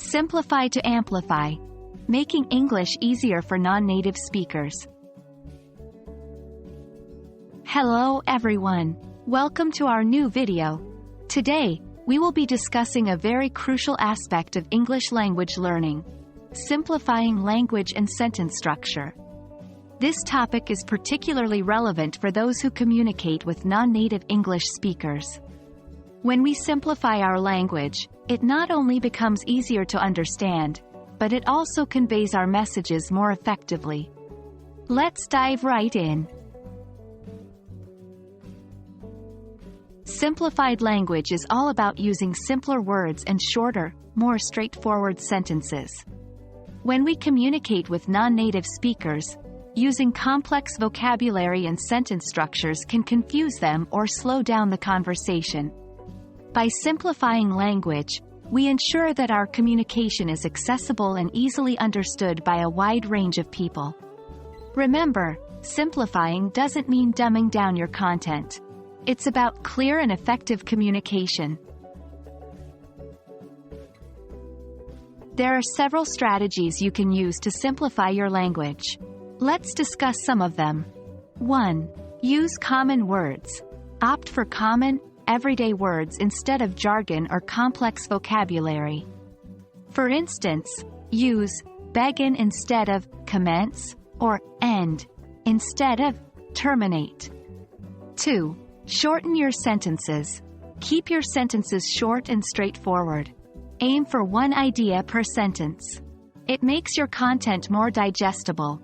Simplify to amplify. Making English easier for non-native speakers. Hello everyone. Welcome to our new video. Today, we will be discussing a very crucial aspect of English language learning: simplifying language and sentence structure. This topic is particularly relevant for those who communicate with non-native English speakers. When we simplify our language, it not only becomes easier to understand, but it also conveys our messages more effectively. Let's dive right in. Simplified language is all about using simpler words and shorter, more straightforward sentences. When we communicate with non-native speakers, using complex vocabulary and sentence structures can confuse them or slow down the conversation. By simplifying language, we ensure that our communication is accessible and easily understood by a wide range of people. Remember, simplifying doesn't mean dumbing down your content. It's about clear and effective communication. There are several strategies you can use to simplify your language. Let's discuss some of them. 1. Use common words. Opt for common, everyday words instead of jargon or complex vocabulary. For instance, use begin instead of commence, or end instead of terminate. 2. Shorten your sentences. Keep your sentences short and straightforward. Aim for one idea per sentence. It makes your content more digestible.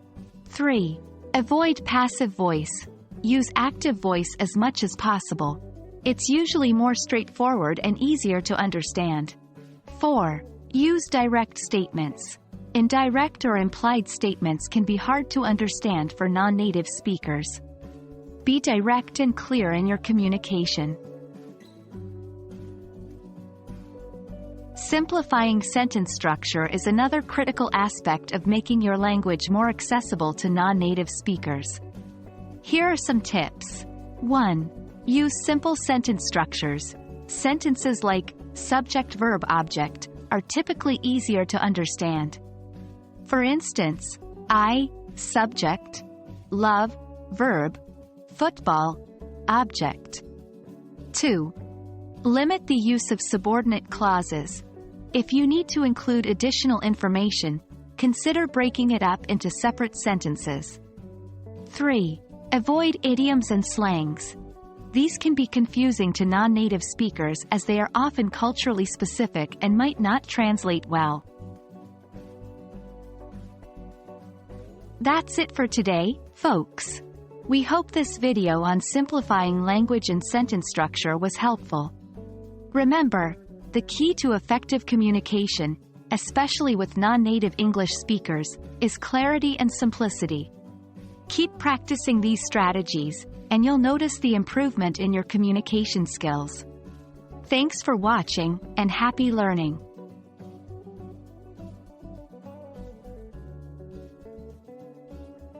3. Avoid passive voice. Use active voice as much as possible. It's usually more straightforward and easier to understand. 4. Use direct statements. Indirect or implied statements can be hard to understand for non-native speakers. Be direct and clear in your communication. Simplifying sentence structure is another critical aspect of making your language more accessible to non-native speakers. Here are some tips. 1. Use simple sentence structures. Sentences like subject-verb-object are typically easier to understand. For instance, I, subject, love, verb, football, object. 2. Limit the use of subordinate clauses. If you need to include additional information, consider breaking it up into separate sentences. 3. Avoid idioms and slangs. These can be confusing to non-native speakers as they are often culturally specific and might not translate well. That's it for today, folks. We hope this video on simplifying language and sentence structure was helpful. Remember, the key to effective communication, especially with non-native English speakers, is clarity and simplicity. Keep practicing these strategies, and you'll notice the improvement in your communication skills. Thanks for watching, and happy learning!